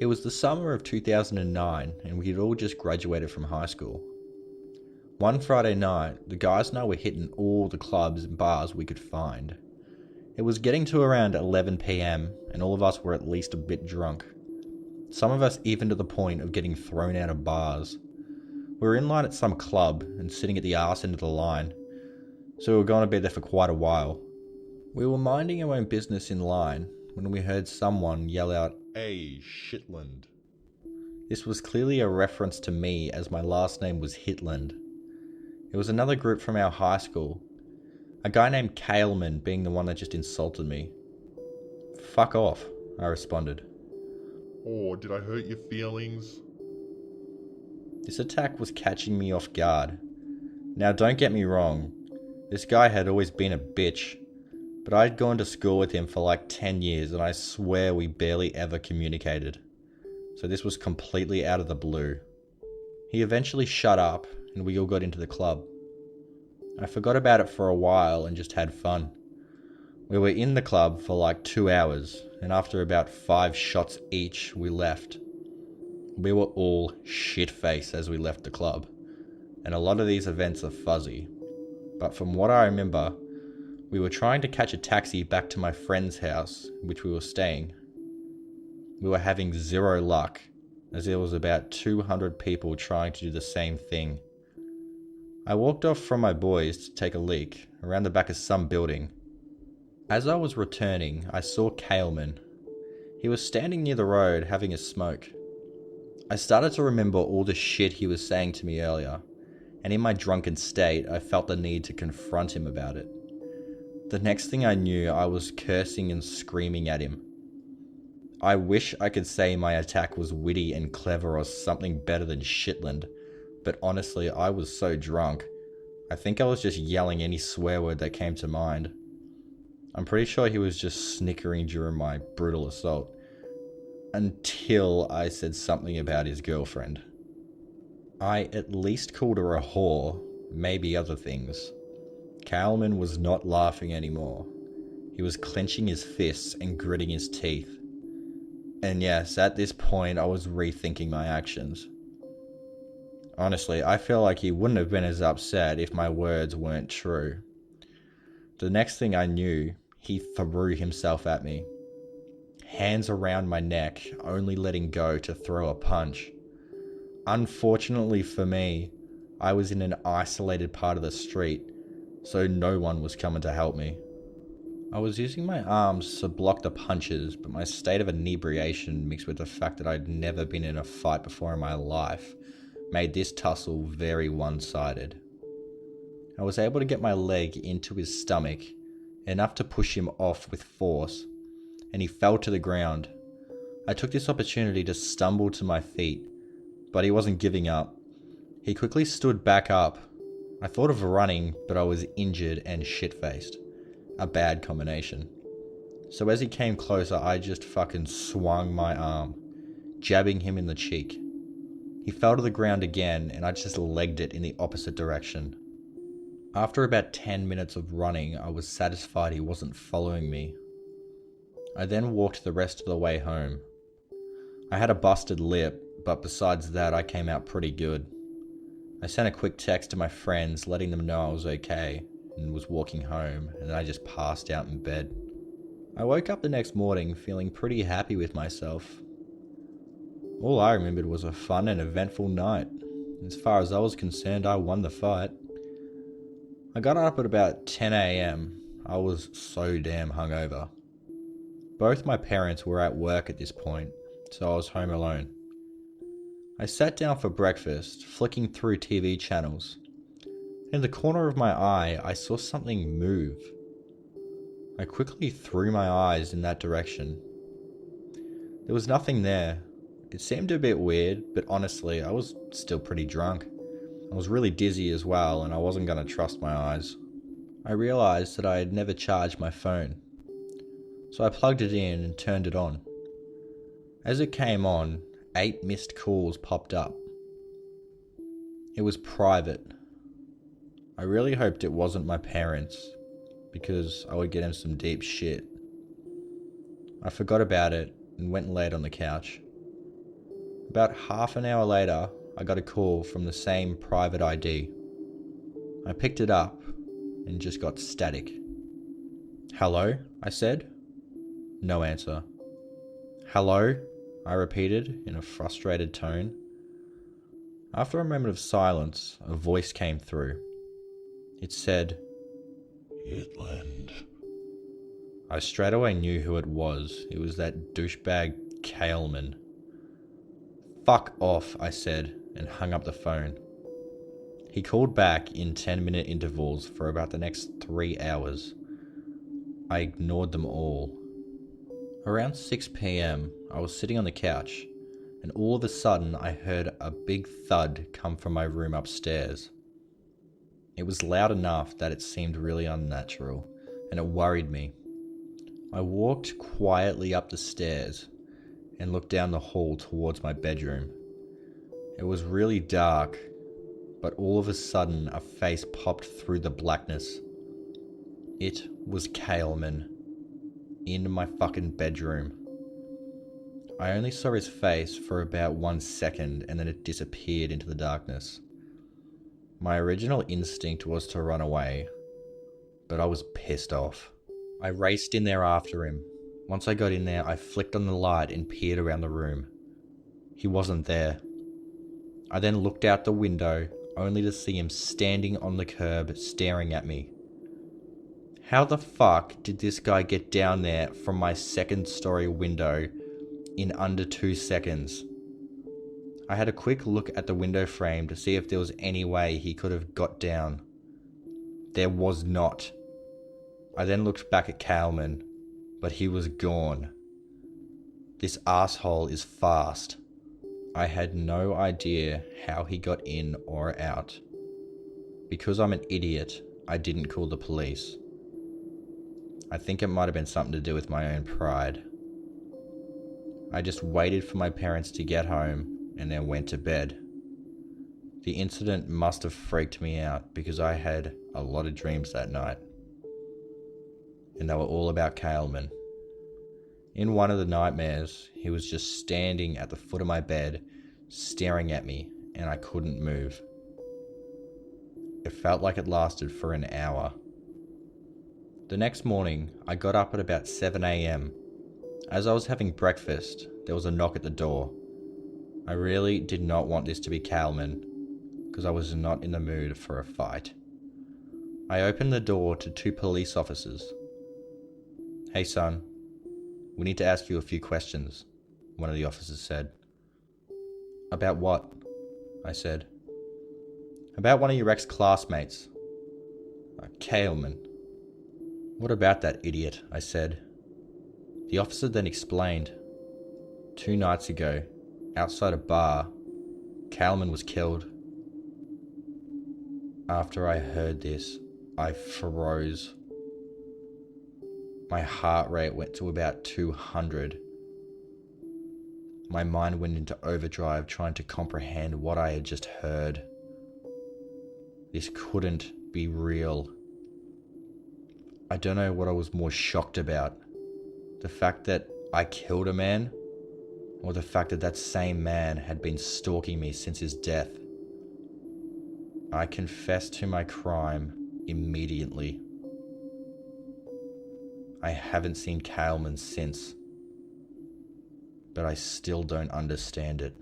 It was the summer of 2009 and we had all just graduated from high school. One Friday night, the guys and I were hitting all the clubs and bars we could find. It was getting to around 11 PM and all of us were at least a bit drunk. Some of us even to the point of getting thrown out of bars. We were in line at some club and sitting at the arse end of the line, so we were going to be there for quite a while. We were minding our own business in line when we heard someone yell out, "Hey, Shitland." This was clearly a reference to me as my last name was Hitland. It was another group from our high school, a guy named Kaleman being the one that just insulted me. "Fuck off," I responded. "Oh, did I hurt your feelings?" This attack was catching me off guard. Now don't get me wrong, this guy had always been a bitch, but I'd gone to school with him for like 10 years and I swear we barely ever communicated. So this was completely out of the blue. He eventually shut up and we all got into the club. I forgot about it for a while and just had fun. We were in the club for like 2 hours and after about 5 shots each we left. We were all shit-faced as we left the club, and a lot of these events are fuzzy, but from what I remember, we were trying to catch a taxi back to my friend's house, which we were staying. We were having zero luck, as there was about 200 people trying to do the same thing. I walked off from my boys to take a leak around the back of some building. As I was returning, I saw Kaleman. He was standing near the road having a smoke. I started to remember all the shit he was saying to me earlier, and in my drunken state, I felt the need to confront him about it. The next thing I knew, I was cursing and screaming at him. I wish I could say my attack was witty and clever or something better than Shitland, but honestly, I was so drunk. I think I was just yelling any swear word that came to mind. I'm pretty sure he was just snickering during my brutal assault. Until I said something about his girlfriend. I at least called her a whore, maybe other things. Kaleman was not laughing anymore. He was clenching his fists and gritting his teeth. And yes, at this point I was rethinking my actions. Honestly, I feel like he wouldn't have been as upset if my words weren't true. The next thing I knew, he threw himself at me. Hands around my neck, only letting go to throw a punch. Unfortunately for me, I was in an isolated part of the street, so no one was coming to help me. I was using my arms to block the punches, but my state of inebriation mixed with the fact that I'd never been in a fight before in my life made this tussle very one-sided. I was able to get my leg into his stomach, enough to push him off with force, and he fell to the ground. I took this opportunity to stumble to my feet, but he wasn't giving up. He quickly stood back up. I thought of running, but I was injured and shit-faced. A bad combination. So as he came closer, I just fucking swung my arm, jabbing him in the cheek. He fell to the ground again, and I just legged it in the opposite direction. After about 10 minutes of running, I was satisfied he wasn't following me. I then walked the rest of the way home. I had a busted lip, but besides that I came out pretty good. I sent a quick text to my friends letting them know I was okay and was walking home, and then I just passed out in bed. I woke up the next morning feeling pretty happy with myself. All I remembered was a fun and eventful night. As far as I was concerned, I won the fight. I got up at about 10 AM. I was so damn hungover. Both my parents were at work at this point, so I was home alone. I sat down for breakfast, flicking through TV channels. In the corner of my eye, I saw something move. I quickly threw my eyes in that direction. There was nothing there. It seemed a bit weird, but honestly, I was still pretty drunk. I was really dizzy as well, and I wasn't going to trust my eyes. I realized that I had never charged my phone. So I plugged it in and turned it on. As it came on, 8 missed calls popped up. It was private. I really hoped it wasn't my parents, because I would get in some deep shit. I forgot about it and went and laid on the couch. About half an hour later, I got a call from the same private ID. I picked it up and just got static. "Hello?" I said. No answer. "Hello?" I repeated in a frustrated tone. After a moment of silence, a voice came through. It said, Hitland. I straight away knew who it was. It was that douchebag Kaleman. "Fuck off," I said, and hung up the phone. He called back in 10-minute intervals for about the next 3 hours. I ignored them all. Around 6 p.m, I was sitting on the couch, and all of a sudden I heard a big thud come from my room upstairs. It was loud enough that it seemed really unnatural, and it worried me. I walked quietly up the stairs and looked down the hall towards my bedroom. It was really dark, but all of a sudden a face popped through the blackness. It was Kaleman, in my fucking bedroom. I only saw his face for about 1 second and then it disappeared into the darkness. My original instinct was to run away, but I was pissed off. I raced in there after him. Once I got in there, I flicked on the light and peered around the room. He wasn't there. I then looked out the window, only to see him standing on the curb staring at me. How the fuck did this guy get down there from my second-story window in under 2 seconds? I had a quick look at the window frame to see if there was any way he could have got down. There was not. I then looked back at Kaleman, but he was gone. This asshole is fast. I had no idea how he got in or out. Because I'm an idiot, I didn't call the police. I think it might have been something to do with my own pride. I just waited for my parents to get home and then went to bed. The incident must have freaked me out because I had a lot of dreams that night. And they were all about Kaleman. In one of the nightmares, he was just standing at the foot of my bed, staring at me, and I couldn't move. It felt like it lasted for an hour. The next morning, I got up at about 7 a.m. As I was having breakfast, there was a knock at the door. I really did not want this to be Kaleman, because I was not in the mood for a fight. I opened the door to 2 police officers. "Hey son, we need to ask you a few questions," one of the officers said. "About what?" I said. "About one of your ex-classmates, Kaleman." "What about that idiot?" I said. The officer then explained. 2 nights ago, outside a bar, Kaleman was killed. After I heard this, I froze. My heart rate went to about 200. My mind went into overdrive trying to comprehend what I had just heard. This couldn't be real. I don't know what I was more shocked about. The fact that I killed a man, or the fact that that same man had been stalking me since his death. I confessed to my crime immediately. I haven't seen Kaleman since, but I still don't understand it.